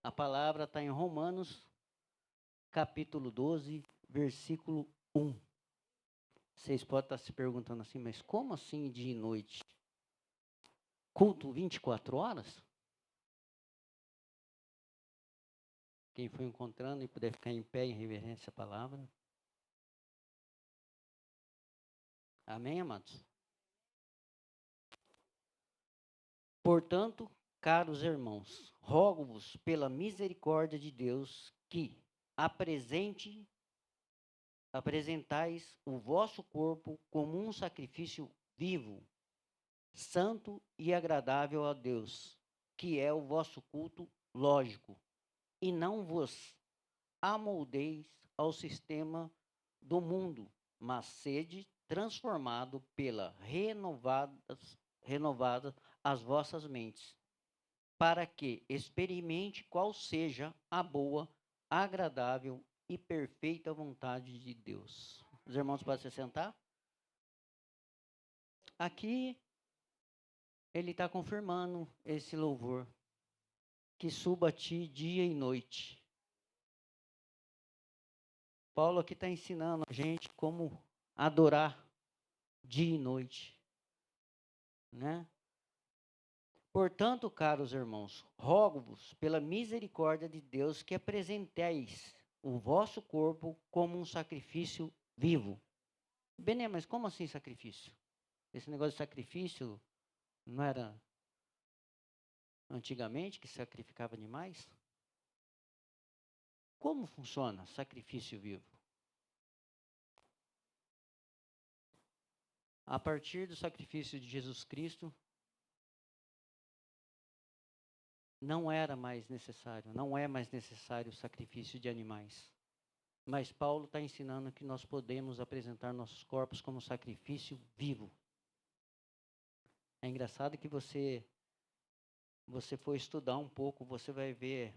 A palavra está em Romanos, capítulo 12, versículo 1. Vocês podem estar se perguntando assim, mas como assim dia e noite? Culto 24 horas? Quem for encontrando e puder ficar em pé em reverência à palavra. Amém, amados? Portanto, caros irmãos, rogo-vos pela misericórdia de Deus que apresentais o vosso corpo como um sacrifício vivo, santo e agradável a Deus, que é o vosso culto lógico, e não vos amoldeis ao sistema do mundo, mas sede transformado pela renovadas as vossas mentes, para que experimente qual seja a boa, agradável e perfeita vontade de Deus. Os irmãos podem se sentar? Aqui ele está confirmando esse louvor, que suba a ti dia e noite. Paulo aqui está ensinando a gente como adorar dia e noite, né? Portanto, caros irmãos, rogo-vos pela misericórdia de Deus que apresenteis o vosso corpo como um sacrifício vivo. Bené, mas como assim sacrifício? Esse negócio de sacrifício não era antigamente que sacrificava animais? Como funciona sacrifício vivo? A partir do sacrifício de Jesus Cristo, não é mais necessário o sacrifício de animais. Mas Paulo está ensinando que nós podemos apresentar nossos corpos como sacrifício vivo. É engraçado que você for estudar um pouco, você vai ver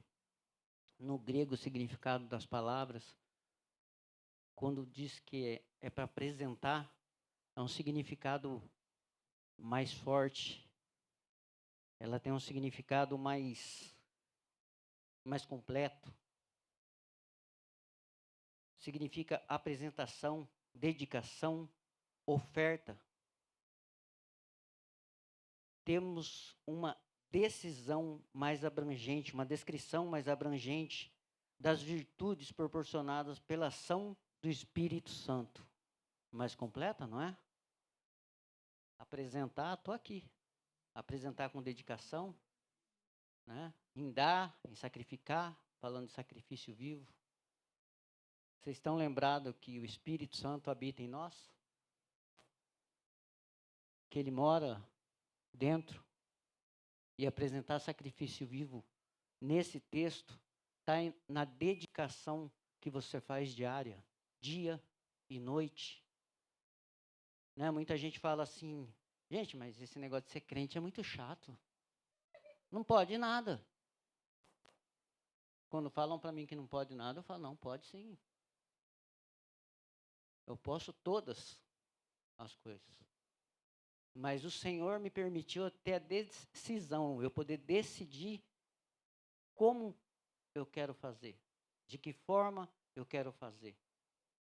no grego o significado das palavras. Quando diz que é para apresentar, é um significado mais forte. Ela tem um significado mais completo. Significa apresentação, dedicação, oferta. Temos uma decisão mais abrangente, uma descrição mais abrangente das virtudes proporcionadas pela ação do Espírito Santo. Mais completa, não é? Apresentar, estou aqui. Apresentar com dedicação, né? Em dar, em sacrificar, falando de sacrifício vivo. Vocês estão lembrados que o Espírito Santo habita em nós? Que ele mora dentro? E apresentar sacrifício vivo, nesse texto, está na dedicação que você faz diária, dia e noite. Né? Muita gente fala assim, gente, mas esse negócio de ser crente é muito chato. Não pode nada. Quando falam para mim que não pode nada, eu falo, não, pode sim. Eu posso todas as coisas. Mas o Senhor me permitiu ter a decisão, eu poder decidir como eu quero fazer, de que forma eu quero fazer.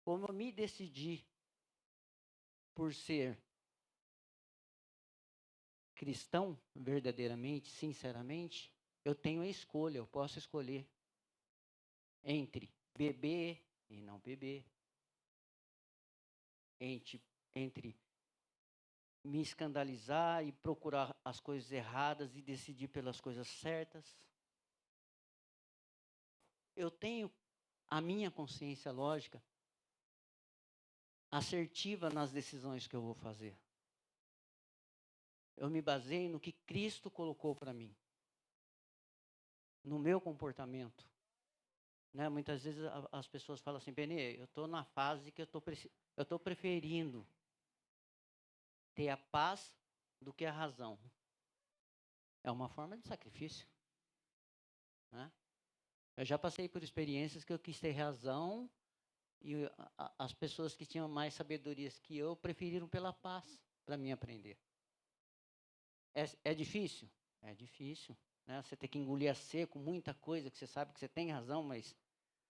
Como eu me decidi por ser cristão, verdadeiramente, sinceramente, eu tenho a escolha, eu posso escolher entre beber e não beber, entre me escandalizar e procurar as coisas erradas e decidir pelas coisas certas. Eu tenho a minha consciência lógica assertiva nas decisões que eu vou fazer. Eu me baseio no que Cristo colocou para mim, no meu comportamento. Né? Muitas vezes as pessoas falam assim, Benê, eu estou na fase que eu estou preferindo ter a paz do que a razão. É uma forma de sacrifício. Né? Eu já passei por experiências que eu quis ter razão e as pessoas que tinham mais sabedorias que eu preferiram pela paz para mim aprender. É difícil? É difícil. né? Você tem que engolir a seco muita coisa que você sabe que você tem razão, mas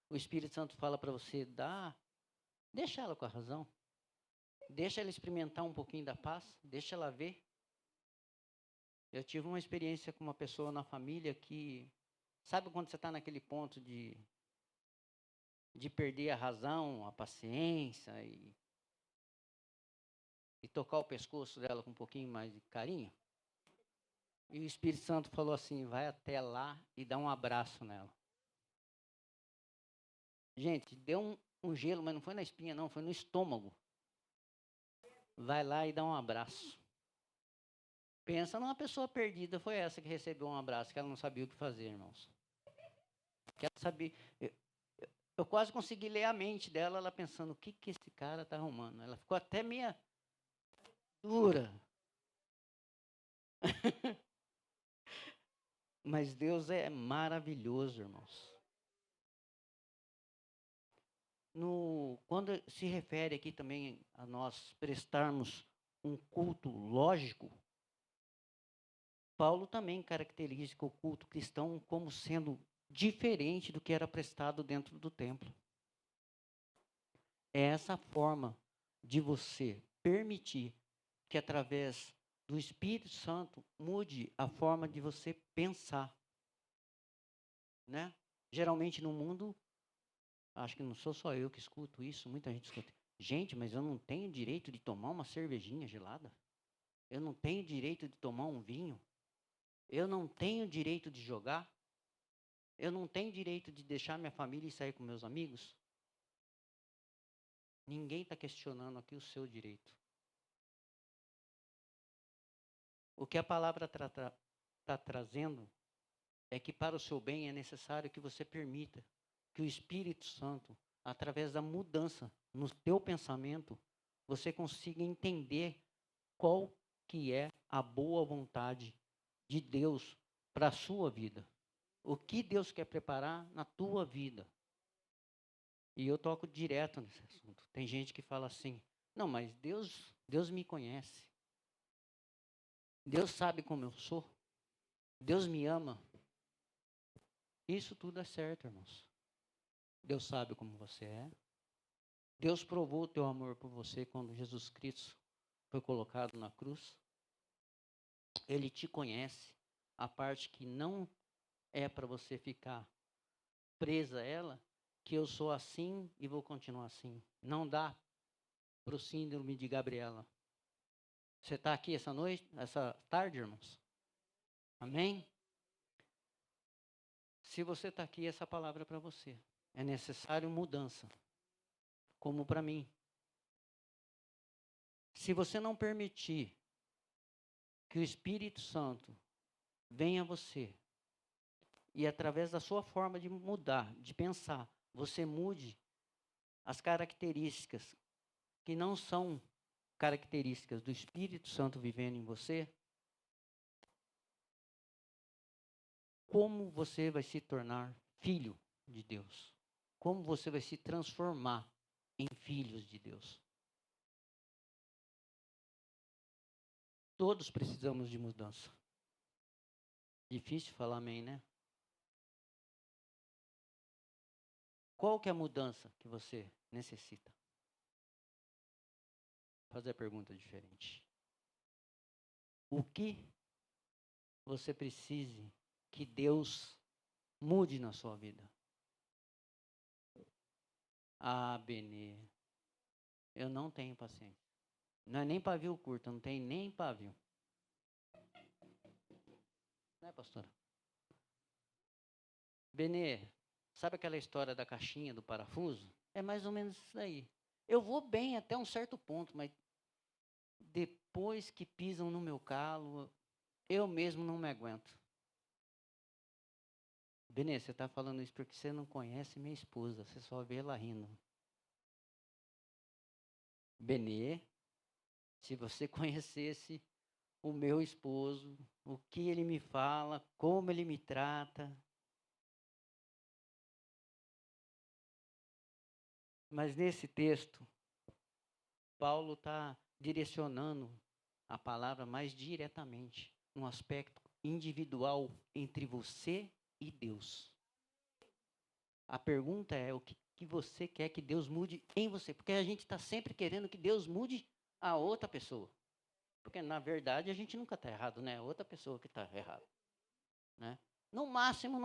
o Espírito Santo fala para você, deixa ela com a razão. Deixa ela experimentar um pouquinho da paz, deixa ela ver. Eu tive uma experiência com uma pessoa na família que, sabe quando você está naquele ponto de perder a razão, a paciência e tocar o pescoço dela com um pouquinho mais de carinho? E o Espírito Santo falou assim, vai até lá e dá um abraço nela. Gente, deu um gelo, mas não foi na espinha não, foi no estômago. Vai lá e dá um abraço. Pensa numa pessoa perdida, foi essa que recebeu um abraço, que ela não sabia o que fazer, irmãos. Que ela sabia... Eu quase consegui ler a mente dela, ela pensando, o que esse cara está arrumando? Ela ficou até meia dura. Mas Deus é maravilhoso, irmãos. Quando se refere aqui também a nós prestarmos um culto lógico, Paulo também caracteriza o culto cristão como sendo diferente do que era prestado dentro do templo. É essa forma de você permitir que através do Espírito Santo mude a forma de você pensar, né? Geralmente no mundo, acho que não sou só eu que escuto isso, muita gente escuta. Gente, mas eu não tenho direito de tomar uma cervejinha gelada? Eu não tenho direito de tomar um vinho? Eu não tenho direito de jogar? Eu não tenho direito de deixar minha família e sair com meus amigos? Ninguém está questionando aqui o seu direito. O que a palavra está trazendo é que para o seu bem é necessário que você permita que o Espírito Santo, através da mudança no teu pensamento, você consiga entender qual que é a boa vontade de Deus para a sua vida. O que Deus quer preparar na tua vida. E eu toco direto nesse assunto. Tem gente que fala assim, não, mas Deus me conhece. Deus sabe como eu sou. Deus me ama. Isso tudo é certo, irmãos. Deus sabe como você é. Deus provou o teu amor por você quando Jesus Cristo foi colocado na cruz. Ele te conhece. A parte que não é para você ficar presa a ela, que eu sou assim e vou continuar assim. Não dá para o síndrome de Gabriela. Você está aqui essa tarde, irmãos? Amém? Se você está aqui, essa palavra é para você. É necessário mudança, como para mim. Se você não permitir que o Espírito Santo venha a você e através da sua forma de mudar, de pensar, você mude as características que não são características do Espírito Santo vivendo em você, como você vai se tornar filho de Deus? Como você vai se transformar em filhos de Deus? Todos precisamos de mudança. Difícil falar amém, né? Qual que é a mudança que você necessita? Vou fazer a pergunta diferente. O que você precisa que Deus mude na sua vida? Ah, Benê, eu não tenho paciência. Não é nem pavio curto, eu não tenho nem pavio. Não é, pastora? Benê, sabe aquela história da caixinha, do parafuso? É mais ou menos isso daí. Eu vou bem até um certo ponto, mas depois que pisam no meu calo, eu mesmo não me aguento. Benê, você está falando isso porque você não conhece minha esposa, você só vê ela rindo. Benê, se você conhecesse o meu esposo, o que ele me fala, como ele me trata. Mas nesse texto, Paulo está direcionando a palavra mais diretamente, num aspecto individual entre você e Deus. A pergunta é o que você quer que Deus mude em você. Porque a gente está sempre querendo que Deus mude a outra pessoa. Porque, na verdade, a gente nunca está errado, né? É outra pessoa que está errada. Né? No máximo,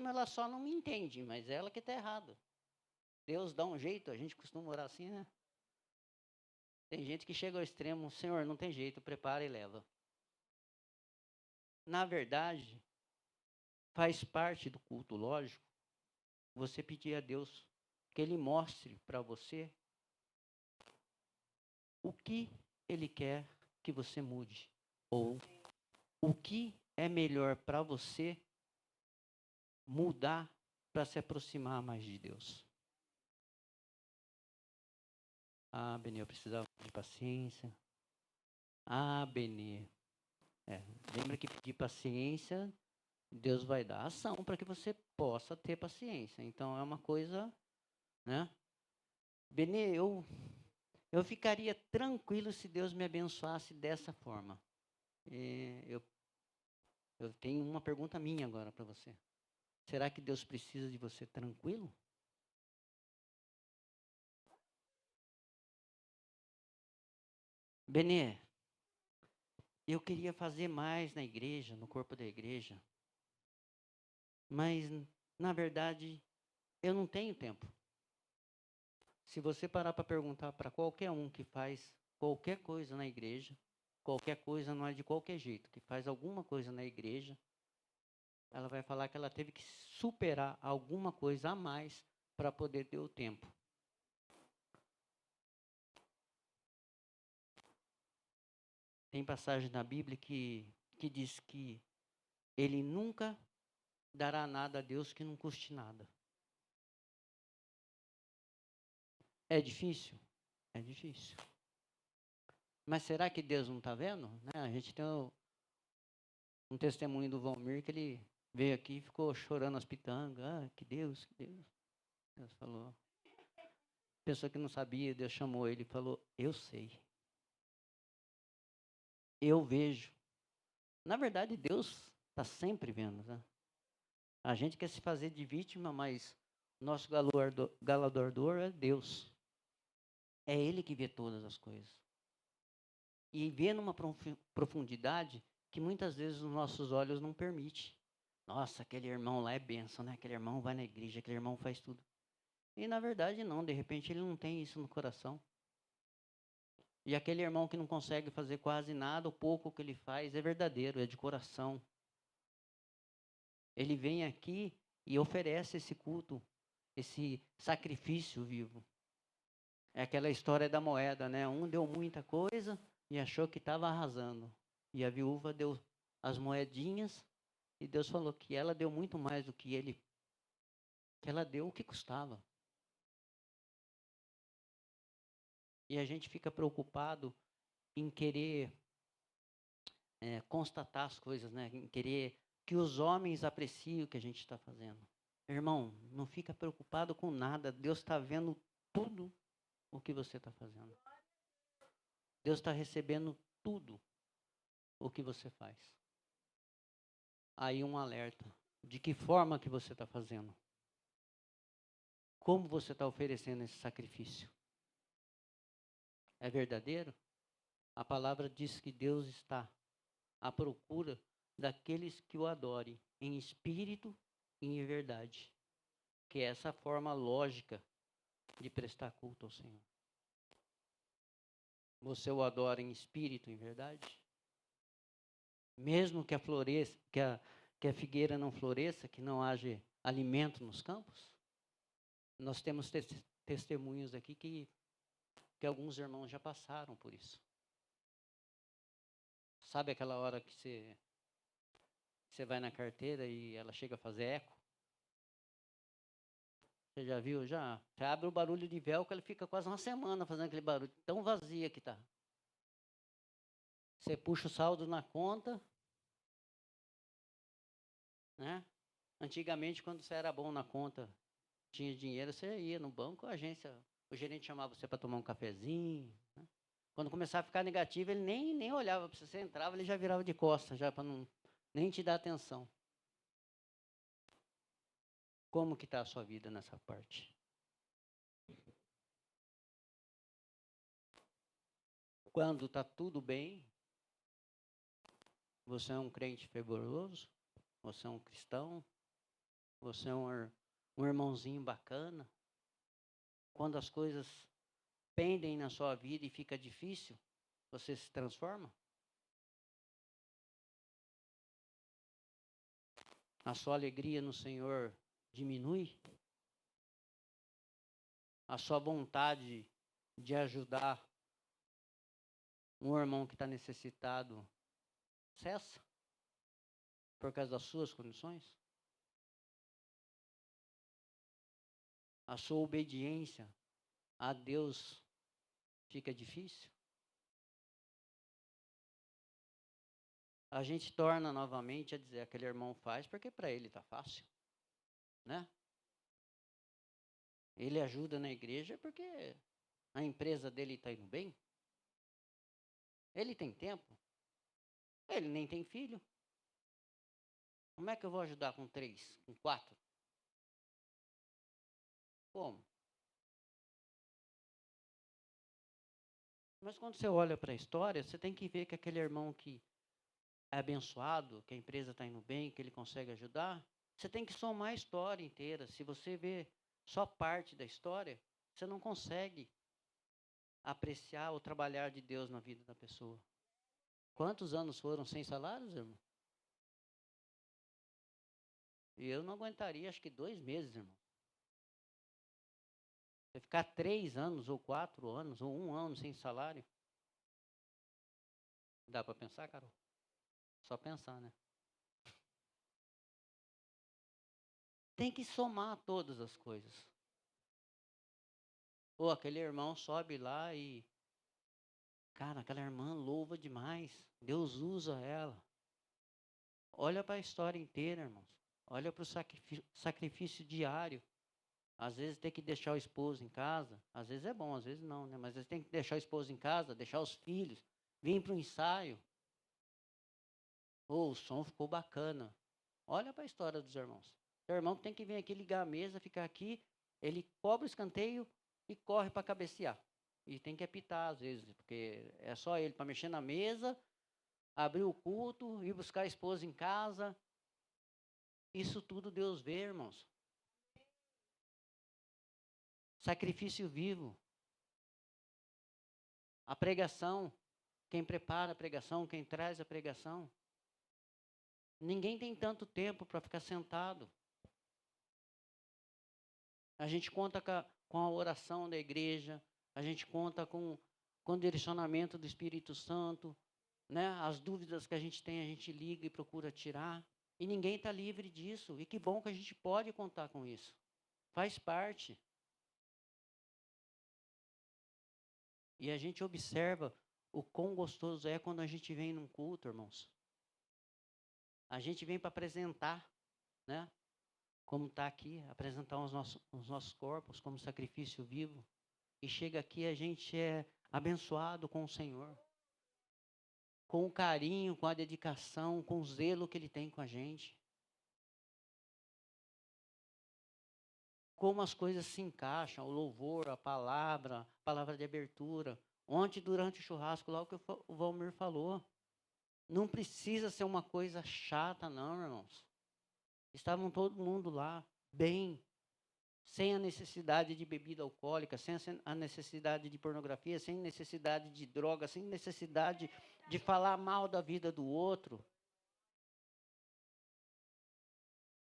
ela só não me entende, mas ela que está errada. Deus dá um jeito, a gente costuma orar assim, né? Tem gente que chega ao extremo, Senhor, não tem jeito, prepara e leva. Na verdade, faz parte do culto, lógico, você pedir a Deus que Ele mostre para você o que Ele quer que você mude. Ou o que é melhor para você mudar para se aproximar mais de Deus. Ah, Benê, eu precisava de paciência. Ah, Benê. Lembra que pedir paciência, Deus vai dar ação para que você possa ter paciência. Então, é uma coisa, né? Benê, eu ficaria tranquilo se Deus me abençoasse dessa forma. Eu tenho uma pergunta minha agora para você. Será que Deus precisa de você tranquilo? Benê, eu queria fazer mais na igreja, no corpo da igreja. Mas, na verdade, eu não tenho tempo. Se você parar para perguntar para qualquer um que faz qualquer coisa na igreja, qualquer coisa não é de qualquer jeito, que faz alguma coisa na igreja, ela vai falar que ela teve que superar alguma coisa a mais para poder ter o tempo. Tem passagem na Bíblia que diz que ele nunca dará nada a Deus que não custe nada. É difícil? É difícil. Mas será que Deus não está vendo? Né? A gente tem um testemunho do Valmir que ele veio aqui e ficou chorando as pitangas. Ah, que Deus, que Deus. Deus falou. Pessoa que não sabia, Deus chamou ele e falou, eu sei. Eu vejo. Na verdade, Deus está sempre vendo. Né? A gente quer se fazer de vítima, mas nosso galardoador é Deus. É Ele que vê todas as coisas. E vê numa profundidade que muitas vezes os nossos olhos não permitem. Nossa, aquele irmão lá é bênção, né? Aquele irmão vai na igreja, aquele irmão faz tudo. E na verdade não, de repente ele não tem isso no coração. E aquele irmão que não consegue fazer quase nada, o pouco que ele faz é verdadeiro, é de coração. Ele vem aqui e oferece esse culto, esse sacrifício vivo. É aquela história da moeda, né? Um deu muita coisa e achou que estava arrasando. E a viúva deu as moedinhas e Deus falou que ela deu muito mais do que ele, que ela deu o que custava. E a gente fica preocupado em querer constatar as coisas, né? Em querer que os homens apreciem o que a gente está fazendo. Irmão, não fica preocupado com nada. Deus está vendo tudo o que você está fazendo. Deus está recebendo tudo o que você faz. Aí um alerta. De que forma que você está fazendo? Como você está oferecendo esse sacrifício? É verdadeiro? A palavra diz que Deus está à procura daqueles que o adorem em espírito e em verdade. Que é essa forma lógica de prestar culto ao Senhor. Você o adora em espírito e em verdade? Mesmo que a figueira não floresça, que não haja alimento nos campos? Nós temos testemunhos aqui que alguns irmãos já passaram por isso. Sabe aquela hora que você vai na carteira e ela chega a fazer eco? Você já viu? Já? Você abre o barulho de velcro, ele fica quase uma semana fazendo aquele barulho, tão vazia que está. Você puxa o saldo na conta, né? Antigamente, quando você era bom na conta, tinha dinheiro, você ia no banco, a agência, o gerente chamava você para tomar um cafezinho. Né? Quando começava a ficar negativo, ele nem olhava para você, você entrava, ele já virava de costas, já para não nem te dá atenção. Como que está a sua vida nessa parte? Quando está tudo bem, você é um crente fervoroso, você é um cristão, você é um irmãozinho bacana. Quando as coisas pendem na sua vida e fica difícil, você se transforma? A sua alegria no Senhor diminui? A sua vontade de ajudar um irmão que está necessitado cessa por causa das suas condições? A sua obediência a Deus fica difícil? A gente torna novamente a dizer, aquele irmão faz porque para ele está fácil, né? Ele ajuda na igreja porque a empresa dele está indo bem. Ele tem tempo. Ele nem tem filho. Como é que eu vou ajudar com 3, com 4? Como? Mas quando você olha para a história, você tem que ver que aquele irmão que é abençoado, que a empresa está indo bem, que ele consegue ajudar, você tem que somar a história inteira. Se você vê só parte da história, você não consegue apreciar o trabalhar de Deus na vida da pessoa. Quantos anos foram sem salários, irmão? E eu não aguentaria, acho que 2 meses, irmão. Você ficar 3 anos, ou 4 anos, ou 1 ano sem salário. Dá para pensar, Carol? Só pensar, né? Tem que somar todas as coisas. Ou aquele irmão sobe lá e... Cara, aquela irmã louva demais. Deus usa ela. Olha para a história inteira, irmãos. Olha para o sacrifício diário. Às vezes tem que deixar o esposo em casa. Às vezes é bom, às vezes não, né? Mas às vezes tem que deixar o esposo em casa, deixar os filhos, vir para o ensaio. O som ficou bacana. Olha para a história dos irmãos. O irmão tem que vir aqui ligar a mesa, ficar aqui, ele cobra o escanteio e corre para cabecear. E tem que apitar às vezes, porque é só ele para mexer na mesa, abrir o culto, ir buscar a esposa em casa. Isso tudo Deus vê, irmãos. Sacrifício vivo. A pregação, quem prepara a pregação, quem traz a pregação. Ninguém tem tanto tempo para ficar sentado. A gente conta com a oração da igreja, a gente conta com o direcionamento do Espírito Santo, né? As dúvidas que a gente liga e procura tirar. E ninguém está livre disso. E que bom que a gente pode contar com isso. Faz parte. E a gente observa o quão gostoso é quando a gente vem num culto, irmãos. A gente vem para apresentar, né? Como está aqui, apresentar os nossos corpos como sacrifício vivo. E chega aqui, a gente é abençoado com o Senhor. Com o carinho, com a dedicação, com o zelo que Ele tem com a gente. Como as coisas se encaixam, o louvor, a palavra de abertura. Ontem, durante o churrasco, lá o que o Valmir falou. Não precisa ser uma coisa chata, não, irmãos. Estavam todo mundo lá, bem, sem a necessidade de bebida alcoólica, sem a necessidade de pornografia, sem necessidade de droga, sem necessidade de falar mal da vida do outro.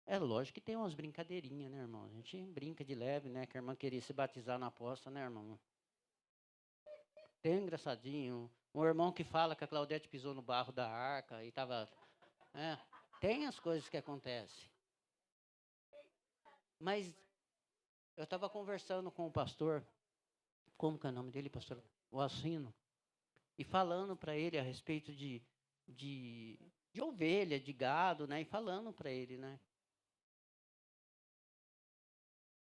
É lógico que tem umas brincadeirinhas, né, irmão? A gente brinca de leve, né? Que a irmã queria se batizar na aposta, né, irmão? Tem engraçadinho. Um irmão que fala que a Claudete pisou no barro da arca e estava... É, tem as coisas que acontecem. Mas eu estava conversando com o pastor, como que é o nome dele, pastor? O Assino, e falando para ele a respeito de ovelha, de gado, né? E falando para ele, né?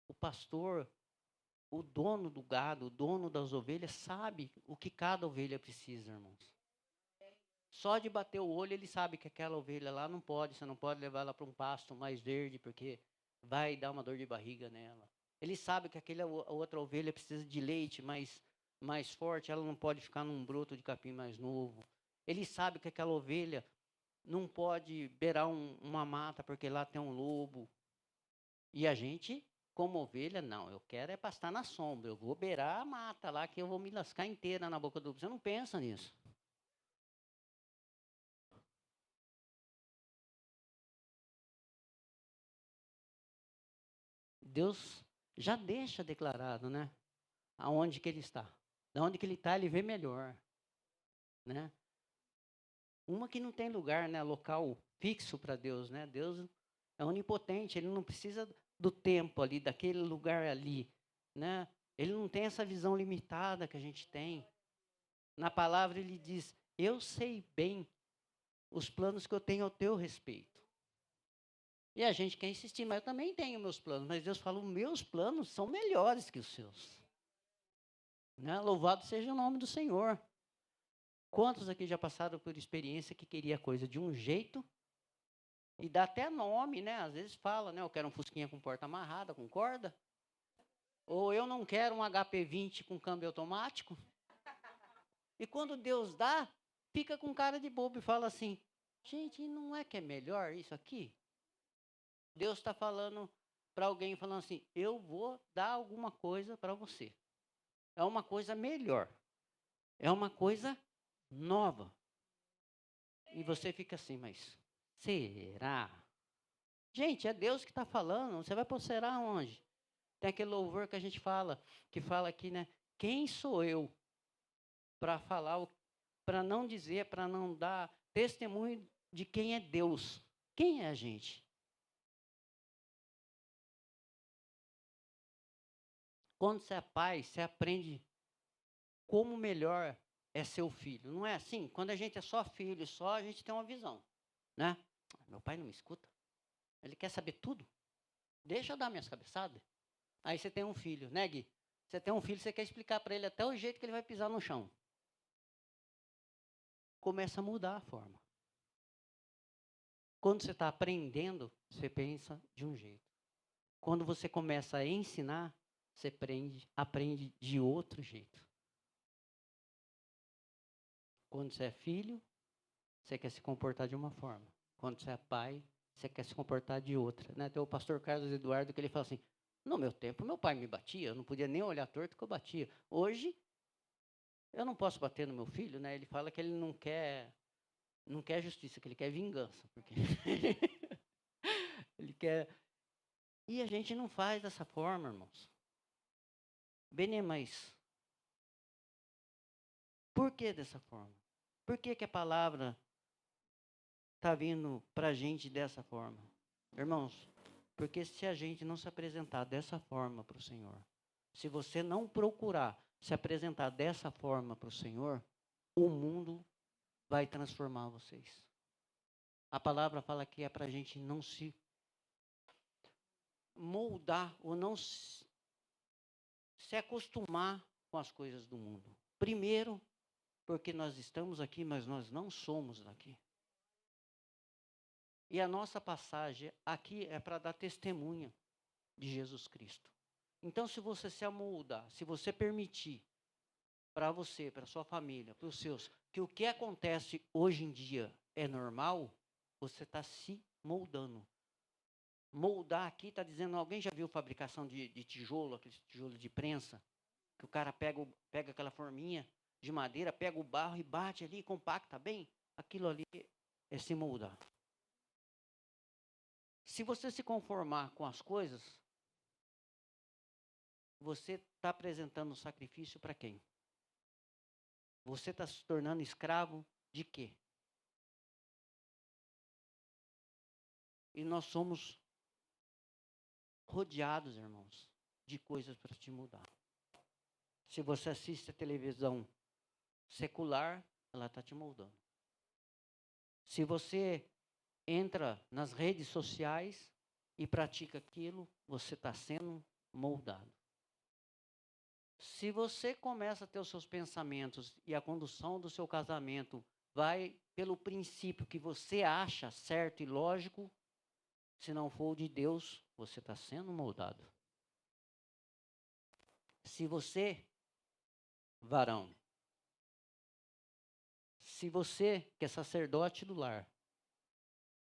O pastor, o dono do gado, o dono das ovelhas, sabe o que cada ovelha precisa, irmãos. Só de bater o olho, ele sabe que aquela ovelha lá não pode, você não pode levar ela para um pasto mais verde, porque vai dar uma dor de barriga nela. Ele sabe que aquela outra ovelha precisa de leite mais forte, ela não pode ficar num broto de capim mais novo. Ele sabe que aquela ovelha não pode beirar uma mata, porque lá tem um lobo. E a gente, como ovelha, não, eu quero é pastar na sombra, eu vou beirar a mata lá, que eu vou me lascar inteira na boca do lobo. Você não pensa nisso. Deus já deixa declarado, né? Aonde que ele está. Da onde que ele está, ele vê melhor, né? Uma que não tem lugar, né? Local fixo para Deus, né? Deus é onipotente, ele não precisa do tempo ali, daquele lugar ali, né? Ele não tem essa visão limitada que a gente tem. Na palavra ele diz: eu sei bem os planos que eu tenho ao teu respeito. E a gente quer insistir, mas eu também tenho meus planos. Mas Deus fala: os meus planos são melhores que os seus. Né? Louvado seja o nome do Senhor. Quantos aqui já passaram por experiência que queria coisa de um jeito e dá até nome, né? Às vezes fala, né? Eu quero um fusquinha com porta amarrada, com corda. Ou eu não quero um HP20 com câmbio automático. E quando Deus dá, fica com cara de bobo e fala assim: gente, não é que é melhor isso aqui? Deus está falando para alguém, falando assim: eu vou dar alguma coisa para você. É uma coisa melhor. É uma coisa nova. E você fica assim, mas será? Gente, é Deus que está falando. Você vai pôr será onde? Tem aquele louvor que a gente fala, que fala aqui, né? Quem sou eu para falar, para não dizer, para não dar testemunho de quem é Deus? Quem é a gente? Quando você é pai, você aprende como melhor é seu filho. Não é assim? Quando a gente é só filho, só a gente tem uma visão, né? Meu pai não me escuta. Ele quer saber tudo. Deixa eu dar minhas cabeçadas. Aí você tem um filho, né, Gui? Você tem um filho, você quer explicar para ele até o jeito que ele vai pisar no chão. Começa a mudar a forma. Quando você está aprendendo, você pensa de um jeito. Quando você começa a ensinar, você aprende de outro jeito. Quando você é filho, você quer se comportar de uma forma. Quando você é pai, você quer se comportar de outra. Né? Tem o pastor Carlos Eduardo que ele fala assim: no meu tempo, meu pai me batia, eu não podia nem olhar torto que eu batia. Hoje, eu não posso bater no meu filho, né? Ele fala que ele não quer justiça, que ele quer vingança. Porque ele quer. E a gente não faz dessa forma, irmãos. Benê, mas por que dessa forma? Por que a palavra está vindo para a gente dessa forma? Irmãos, porque se a gente não se apresentar dessa forma para o Senhor, se você não procurar se apresentar dessa forma para o Senhor, o mundo vai transformar vocês. A palavra fala que é para a gente não se moldar ou não se acostumar com as coisas do mundo. Primeiro, porque nós estamos aqui, mas nós não somos daqui. E a nossa passagem aqui é para dar testemunha de Jesus Cristo. Então, se você se amoldar, se você permitir para você, para sua família, para os seus, que o que acontece hoje em dia é normal, você está se moldando. Moldar aqui está dizendo, alguém já viu fabricação de tijolo, aquele tijolo de prensa? Que o cara pega aquela forminha de madeira, pega o barro e bate ali, compacta bem. Aquilo ali é se moldar. Se você se conformar com as coisas, você está apresentando o sacrifício para quem? Você está se tornando escravo de quê? E nós somos rodeados, irmãos, de coisas para te mudar. Se você assiste a televisão secular, ela está te moldando. Se você entra nas redes sociais e pratica aquilo, você está sendo moldado. Se você começa a ter os seus pensamentos e a condução do seu casamento vai pelo princípio que você acha certo e lógico. Se não for de Deus, você está sendo moldado. Se você, varão, se você, que é sacerdote do lar,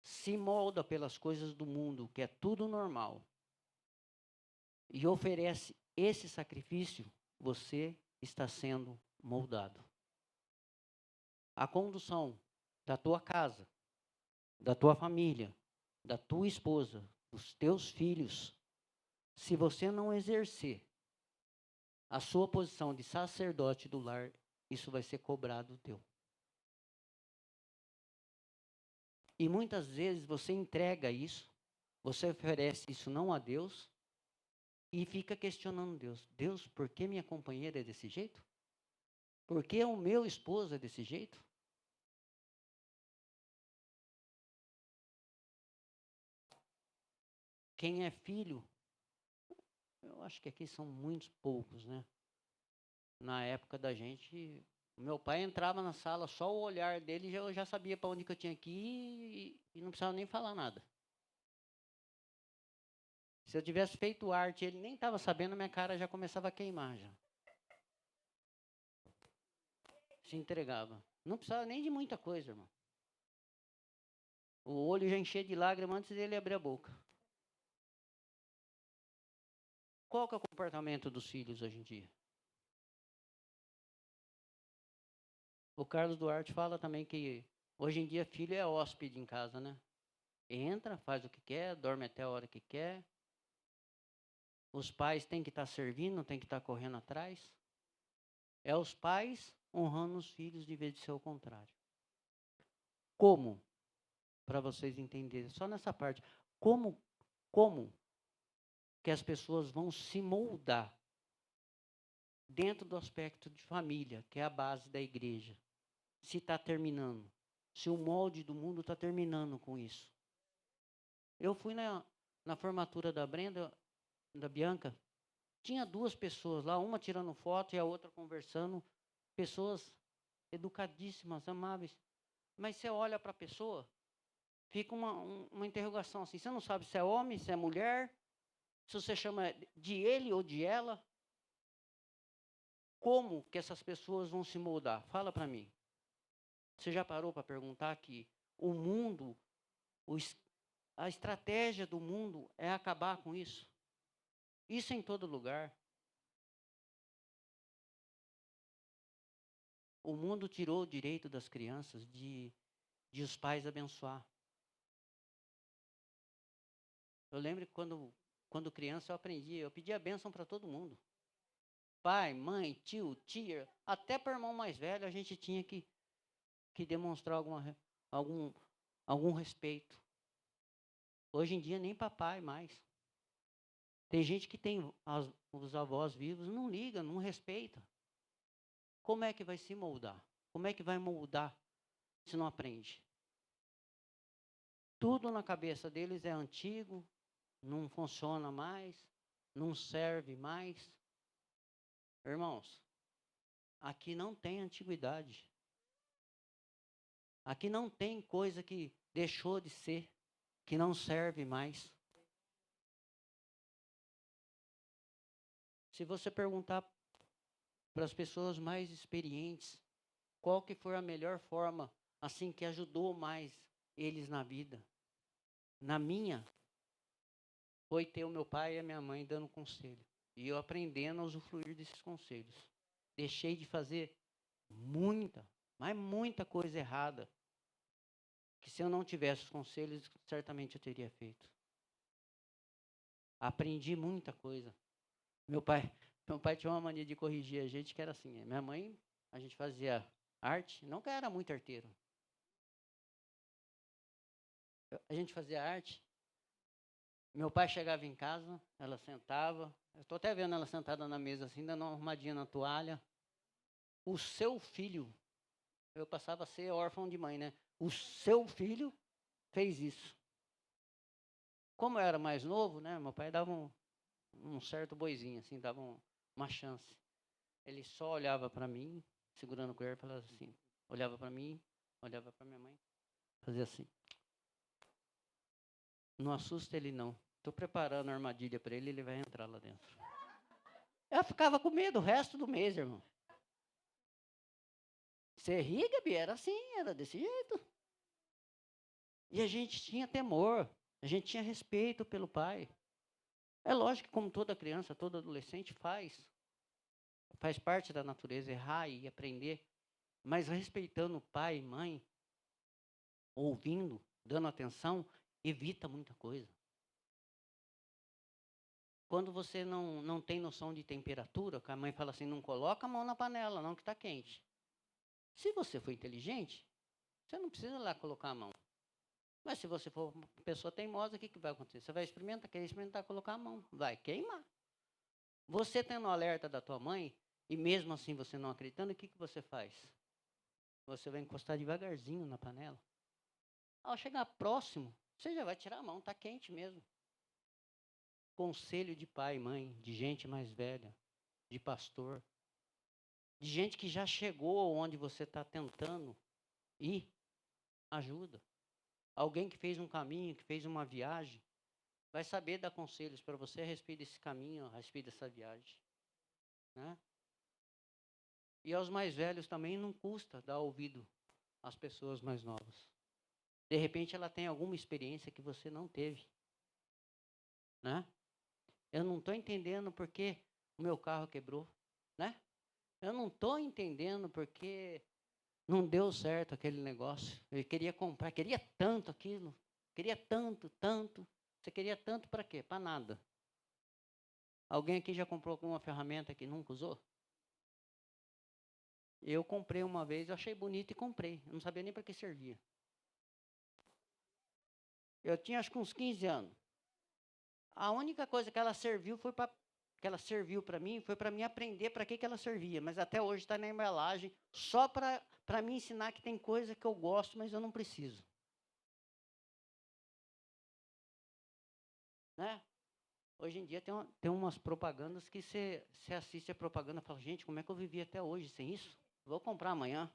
se molda pelas coisas do mundo, que é tudo normal, e oferece esse sacrifício, você está sendo moldado. A condução da tua casa, da tua família, da tua esposa, dos teus filhos, se você não exercer a sua posição de sacerdote do lar, isso vai ser cobrado teu. E muitas vezes você entrega isso, você oferece isso não a Deus, e fica questionando Deus. Deus, por que minha companheira é desse jeito? Por que o meu esposo é desse jeito? Quem é filho, eu acho que aqui são muitos poucos, né? Na época da gente, meu pai entrava na sala, só o olhar dele, eu já sabia para onde que eu tinha que ir e não precisava nem falar nada. Se eu tivesse feito arte, ele nem estava sabendo, minha cara já começava a queimar já. Se entregava. Não precisava nem de muita coisa, irmão. O olho já enchia de lágrimas antes dele abrir a boca. Qual que é o comportamento dos filhos hoje em dia? O Carlos Duarte fala também que hoje em dia filho é hóspede em casa, né? Entra, faz o que quer, dorme até a hora que quer. Os pais têm que estar servindo, têm que estar correndo atrás. É os pais honrando os filhos de vez de ser o contrário. Como? Para vocês entenderem, só nessa parte. Como que as pessoas vão se moldar dentro do aspecto de família, que é a base da igreja, se está terminando, se o molde do mundo está terminando com isso. Eu fui na formatura da Brenda, da Bianca, tinha duas pessoas lá, uma tirando foto e a outra conversando, pessoas educadíssimas, amáveis, mas você olha para a pessoa, fica uma interrogação assim, você não sabe se é homem, se é mulher, se você chama de ele ou de ela. Como que essas pessoas vão se moldar? Fala para mim. Você já parou para perguntar que o mundo, a estratégia do mundo é acabar com isso? Isso em todo lugar. O mundo tirou o direito das crianças de os pais abençoar. Eu lembro que quando criança eu aprendia, eu pedia bênção para todo mundo. Pai, mãe, tio, tia, até para o irmão mais velho a gente tinha que demonstrar algum respeito. Hoje em dia nem papai mais. Tem gente que tem os avós vivos, não liga, não respeita. Como é que vai se moldar? Como é que vai moldar se não aprende? Tudo na cabeça deles é antigo, não funciona mais, não serve mais. Irmãos, aqui não tem antiguidade. Aqui não tem coisa que deixou de ser, que não serve mais. Se você perguntar para as pessoas mais experientes, qual que foi a melhor forma, assim, que ajudou mais eles na vida? Na minha, foi ter o meu pai e a minha mãe dando conselho. E eu aprendendo a usufruir desses conselhos. Deixei de fazer mas muita coisa errada. Que se eu não tivesse os conselhos, certamente eu teria feito. Aprendi muita coisa. Meu pai tinha uma mania de corrigir a gente que era assim. Minha mãe, a gente fazia arte, não que eu era muito arteiro. A gente fazia arte. Meu pai chegava em casa, ela sentava. Eu estou até vendo ela sentada na mesa assim, dando uma arrumadinha na toalha. O seu filho, eu passava a ser órfão de mãe, né? O seu filho fez isso. Como eu era mais novo, né? Meu pai dava um certo boizinho, assim, dava uma chance. Ele só olhava para mim, segurando o colher, falava assim, olhava para mim, Olhava para minha mãe, fazia assim. Não assusta ele, não. Estou preparando a armadilha para ele, ele vai entrar lá dentro. Eu ficava com medo o resto do mês, irmão. Você ri, Gabi? Era assim, era desse jeito. E a gente tinha temor, a gente tinha respeito pelo pai. É lógico que como toda criança, todo adolescente faz parte da natureza errar e aprender, mas respeitando pai e mãe, ouvindo, dando atenção, evita muita coisa. Quando você não tem noção de temperatura, que a mãe fala assim, não coloca a mão na panela, não, que está quente. Se você for inteligente, você não precisa lá colocar a mão. Mas se você for uma pessoa teimosa, o que vai acontecer? Você vai experimentar, querer experimentar colocar a mão, vai queimar. Você tendo o alerta da tua mãe, e mesmo assim você não acreditando, o que você faz? Você vai encostar devagarzinho na panela. Ao chegar próximo, você já vai tirar a mão, está quente mesmo. Conselho de pai e mãe, de gente mais velha, de pastor, de gente que já chegou onde você está tentando ir, ajuda. Alguém que fez um caminho, que fez uma viagem, vai saber dar conselhos para você a respeito desse caminho, a respeito dessa viagem. Né? E aos mais velhos também não custa dar ouvido às pessoas mais novas. De repente ela tem alguma experiência que você não teve. Né? Eu não estou entendendo porque o meu carro quebrou. Né? Eu não estou entendendo porque não deu certo aquele negócio. Eu queria comprar, queria tanto aquilo. Queria tanto, tanto. Você queria tanto para quê? Para nada. Alguém aqui já comprou alguma ferramenta que nunca usou? Eu comprei uma vez, eu achei bonito e comprei. Eu não sabia nem para que servia. Eu tinha acho que uns 15 anos. A única coisa que ela serviu foi para que ela serviu para mim foi para mim aprender para que ela servia, mas até hoje está na embalagem só para me ensinar que tem coisa que eu gosto, mas eu não preciso. Né? Hoje em dia tem umas propagandas que você assiste a propaganda e fala, gente, como é que eu vivi até hoje sem isso? Vou comprar amanhã.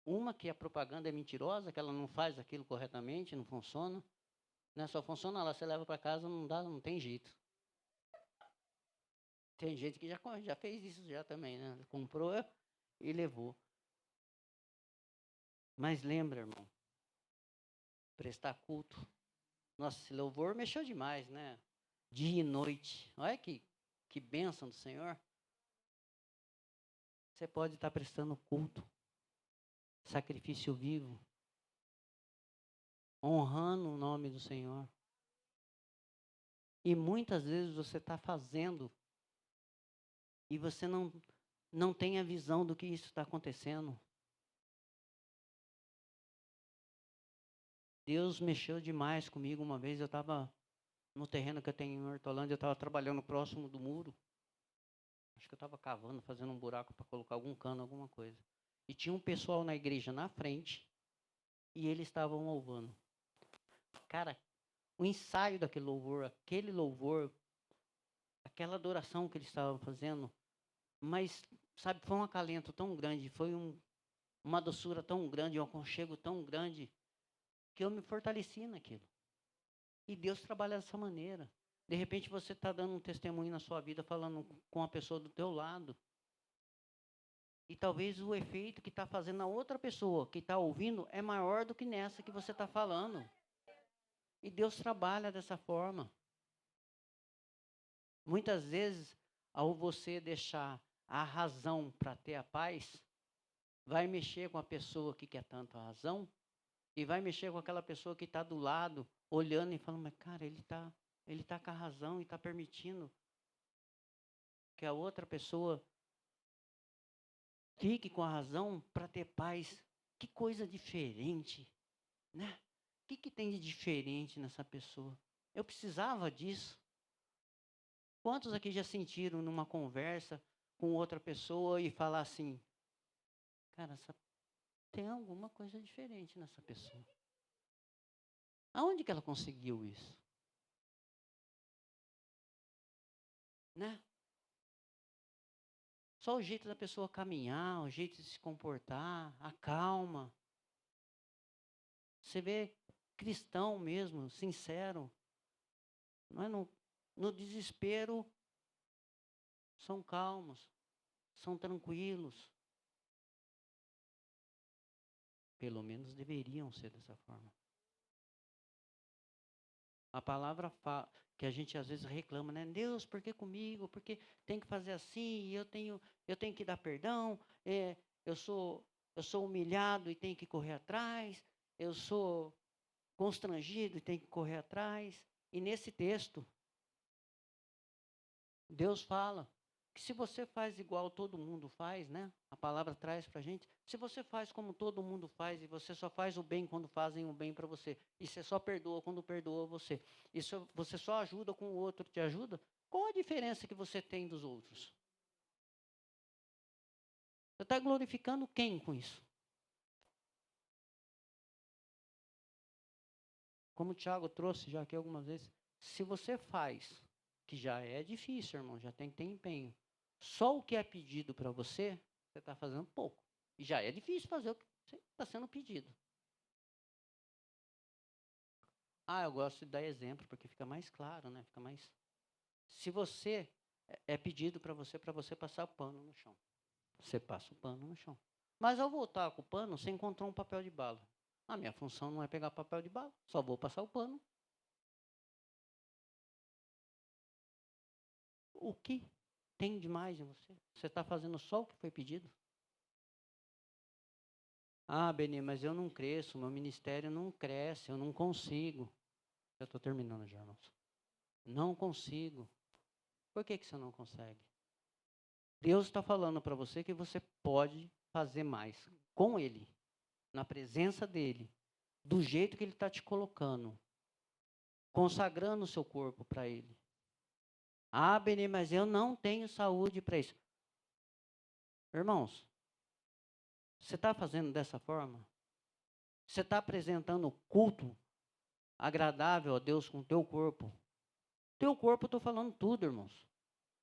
Uma que a propaganda é mentirosa, que ela não faz aquilo corretamente, não funciona. Né? Só funciona lá, você leva para casa, não dá, não tem jeito. Tem gente que já fez isso já também, né? Comprou e levou. Mas lembra, irmão, prestar culto. Nossa, esse louvor mexeu demais, né? Dia e noite. Olha que bênção do Senhor. Você pode estar prestando culto, sacrifício vivo, honrando o nome do Senhor. E muitas vezes você está fazendo e você não tem a visão do que isso está acontecendo. Deus mexeu demais comigo uma vez. Eu estava no terreno que eu tenho em Hortolândia, eu estava trabalhando próximo do muro. Acho que eu estava cavando, fazendo um buraco para colocar algum cano, alguma coisa. E tinha um pessoal na igreja na frente e eles estavam louvando. Cara, o ensaio daquele louvor, aquele louvor, aquela adoração que eles estavam fazendo, mas, sabe, foi um acalento tão grande, foi uma doçura tão grande, um aconchego tão grande, que eu me fortaleci naquilo. E Deus trabalha dessa maneira. De repente você está dando um testemunho na sua vida, falando com a pessoa do teu lado. E talvez o efeito que está fazendo a outra pessoa que está ouvindo é maior do que nessa que você está falando. E Deus trabalha dessa forma. Muitas vezes, ao você deixar a razão para ter a paz, vai mexer com a pessoa que quer tanto a razão e vai mexer com aquela pessoa que está do lado, olhando e falando, mas cara, ele tá com a razão e está permitindo que a outra pessoa fique com a razão para ter paz. Que coisa diferente, né? O que tem de diferente nessa pessoa? Eu precisava disso. Quantos aqui já sentiram numa conversa com outra pessoa e falar assim, cara, tem alguma coisa diferente nessa pessoa. Aonde que ela conseguiu isso? Né? Só o jeito da pessoa caminhar, o jeito de se comportar, a calma. Você vê cristão mesmo, sincero, não é no desespero, são calmos, são tranquilos. Pelo menos deveriam ser dessa forma. A palavra que a gente às vezes reclama, né? Deus, por que comigo? Porque tem que fazer assim, eu tenho que dar perdão, eu sou humilhado e tenho que correr atrás, eu sou constrangido e tenho que correr atrás. E nesse texto, Deus fala que se você faz igual todo mundo faz, né? A palavra traz para a gente. Se você faz como todo mundo faz e você só faz o bem quando fazem o bem para você, e você só perdoa quando perdoa você, e você só ajuda com o outro te ajuda, qual a diferença que você tem dos outros? Você está glorificando quem com isso? Como o Tiago trouxe já aqui algumas vezes, se você faz, que já é difícil, irmão, já tem que ter empenho, só o que é pedido para você, você está fazendo pouco. E já é difícil fazer o que está sendo pedido. Eu gosto de dar exemplo, porque fica mais claro, né? Fica mais... Se você é pedido para você passar o pano no chão. Você passa o pano no chão. Mas ao voltar com o pano, você encontrou um papel de bala. A minha função não é pegar papel de bala, só vou passar o pano. O que tem de mais em você? Você está fazendo só o que foi pedido? Beni, mas eu não cresço, meu ministério não cresce, eu não consigo. Eu estou terminando já, irmãos. Não consigo. Por que você não consegue? Deus está falando para você que você pode fazer mais com Ele, na presença dEle, do jeito que Ele está te colocando, consagrando o seu corpo para Ele. Beni, mas eu não tenho saúde para isso. Irmãos, você está fazendo dessa forma? Você está apresentando culto agradável a Deus com o teu corpo? Teu corpo, eu estou falando tudo, irmãos.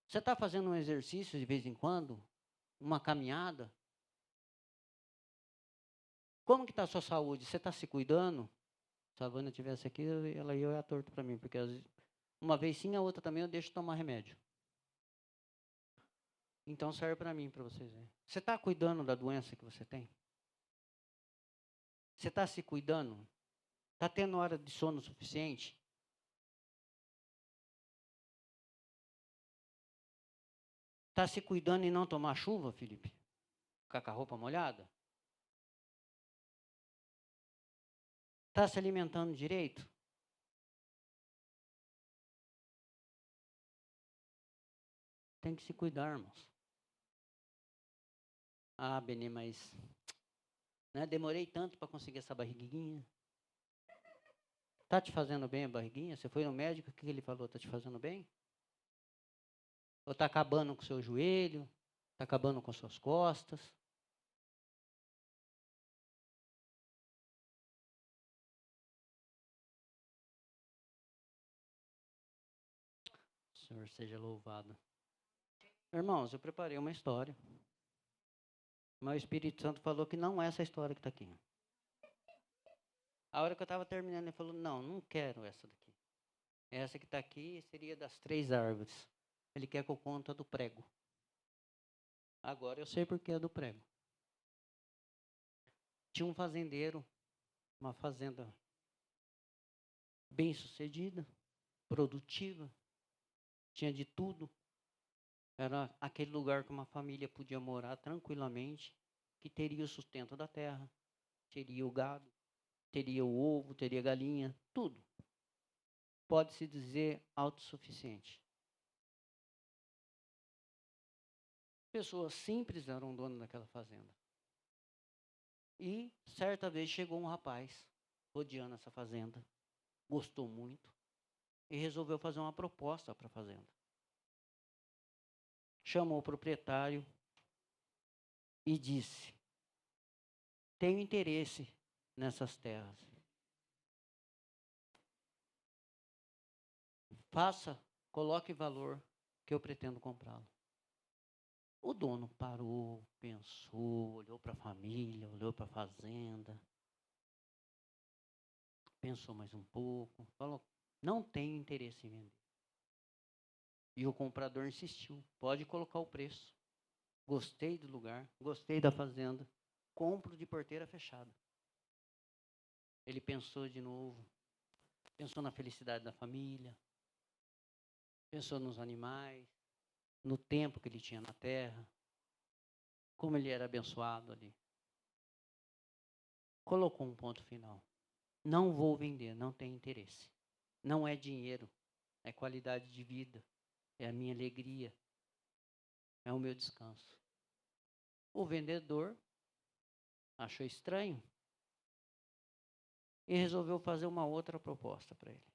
Você está fazendo um exercício de vez em quando? Uma caminhada? Como que está a sua saúde? Você está se cuidando? Se a Vânia estivesse aqui, ela ia olhar torto para mim, porque uma vez sim, a outra também eu deixo tomar remédio. Então serve para mim, para vocês verem. Você está cuidando da doença que você tem? Você está se cuidando? Está tendo hora de sono suficiente? Está se cuidando e não tomar chuva, Felipe? Ficar com a roupa molhada? Está se alimentando direito? Tem que se cuidar, irmãos. Beni, mas né, demorei tanto para conseguir essa barriguinha. Está te fazendo bem a barriguinha? Você foi no médico, o que ele falou? Está te fazendo bem? Ou está acabando com o seu joelho? Está acabando com as suas costas? O Senhor seja louvado. Irmãos, eu preparei uma história. Mas o Espírito Santo falou que não é essa história que está aqui. A hora que eu estava terminando, ele falou, não quero essa daqui. Essa que está aqui seria das 3 árvores. Ele quer que eu conte a do prego. Agora eu sei porque é do prego. Tinha um fazendeiro, uma fazenda bem sucedida, produtiva, tinha de tudo. Era aquele lugar que uma família podia morar tranquilamente, que teria o sustento da terra, teria o gado, teria o ovo, teria galinha, tudo. Pode-se dizer autossuficiente. Pessoas simples eram dono daquela fazenda. E certa vez chegou um rapaz rodeando essa fazenda, gostou muito e resolveu fazer uma proposta para a fazenda. Chamou o proprietário e disse: tenho interesse nessas terras. Coloque valor que eu pretendo comprá-lo. O dono parou, pensou, olhou para a família, olhou para a fazenda, pensou mais um pouco, falou, não tenho interesse em vender. E o comprador insistiu, pode colocar o preço. Gostei do lugar, gostei da fazenda, compro de porteira fechada. Ele pensou de novo, pensou na felicidade da família, pensou nos animais, no tempo que ele tinha na terra, como ele era abençoado ali. Colocou um ponto final. Não vou vender, não tem interesse. Não é dinheiro, é qualidade de vida, é a minha alegria, é o meu descanso. O vendedor achou estranho e resolveu fazer uma outra proposta para ele.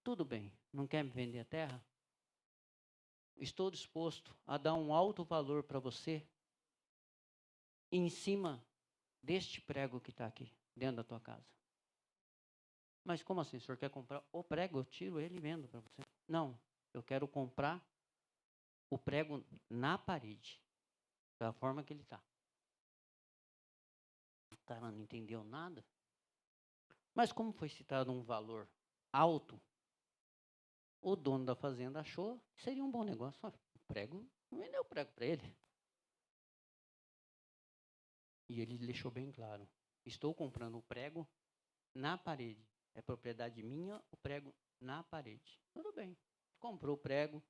Tudo bem, não quer me vender a terra? Estou disposto a dar um alto valor para você em cima deste prego que está aqui, dentro da tua casa. Mas como assim? O senhor quer comprar o prego? Eu tiro ele e vendo para você. Não, eu quero comprar o prego na parede, da forma que ele está. O cara não entendeu nada. Mas como foi citado um valor alto, o dono da fazenda achou que seria um bom negócio. O prego, vendeu o prego para ele. E ele deixou bem claro, estou comprando o prego na parede. É propriedade minha, o prego na parede. Tudo bem. Comprou o prego,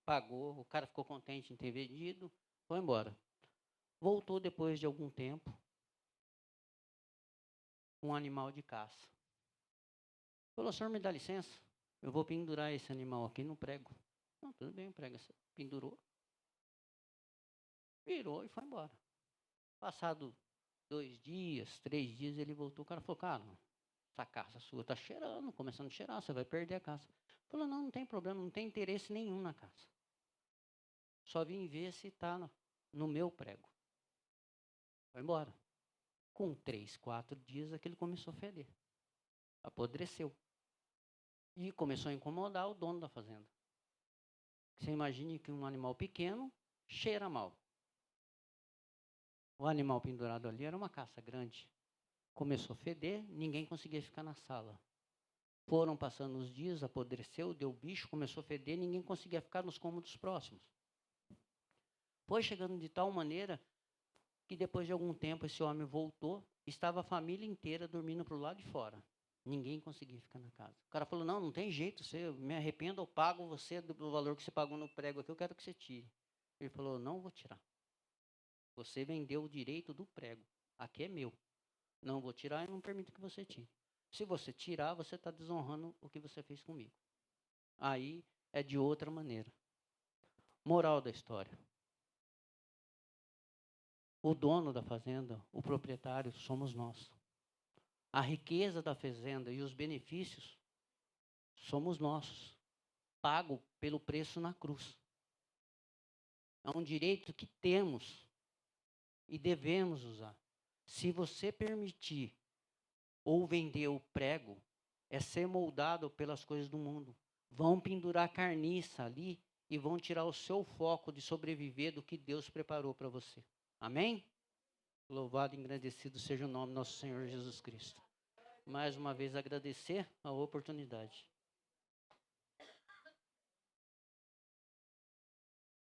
pagou, o cara ficou contente em ter vendido, foi embora. Voltou depois de algum tempo, um animal de caça. Falou, senhor, me dá licença, eu vou pendurar esse animal aqui no prego. Não, tudo bem, o prego pendurou, virou e foi embora. Passado 2 dias, 3 dias, ele voltou, o cara falou, cara, essa caça sua está cheirando, começando a cheirar, você vai perder a caça. Falou, não, não tem problema, não tem interesse nenhum na caça. Só vim ver se está no meu prego. Foi embora. Com 3, 4 dias, aquilo começou a feder. Apodreceu. E começou a incomodar o dono da fazenda. Você imagine que um animal pequeno cheira mal. O animal pendurado ali era uma caça grande. Começou a feder, ninguém conseguia ficar na sala. Foram passando os dias, apodreceu, deu bicho, começou a feder, ninguém conseguia ficar nos cômodos próximos. Foi chegando de tal maneira que depois de algum tempo esse homem voltou, estava a família inteira dormindo para o lado de fora. Ninguém conseguia ficar na casa. O cara falou, não, não tem jeito, você me arrependo, eu pago você do valor que você pagou no prego aqui, eu quero que você tire. Ele falou, não vou tirar. Você vendeu o direito do prego, aqui é meu. Não vou tirar e não permito que você tire. Se você tirar, você está desonrando o que você fez comigo. Aí é de outra maneira. Moral da história. O dono da fazenda, o proprietário, somos nós. A riqueza da fazenda e os benefícios somos nossos, pago pelo preço na cruz. É um direito que temos e devemos usar. Se você permitir ou vender o prego, é ser moldado pelas coisas do mundo. Vão pendurar carniça ali e vão tirar o seu foco de sobreviver do que Deus preparou para você. Amém? Louvado e engrandecido seja o nome do nosso Senhor Jesus Cristo. Mais uma vez agradecer a oportunidade.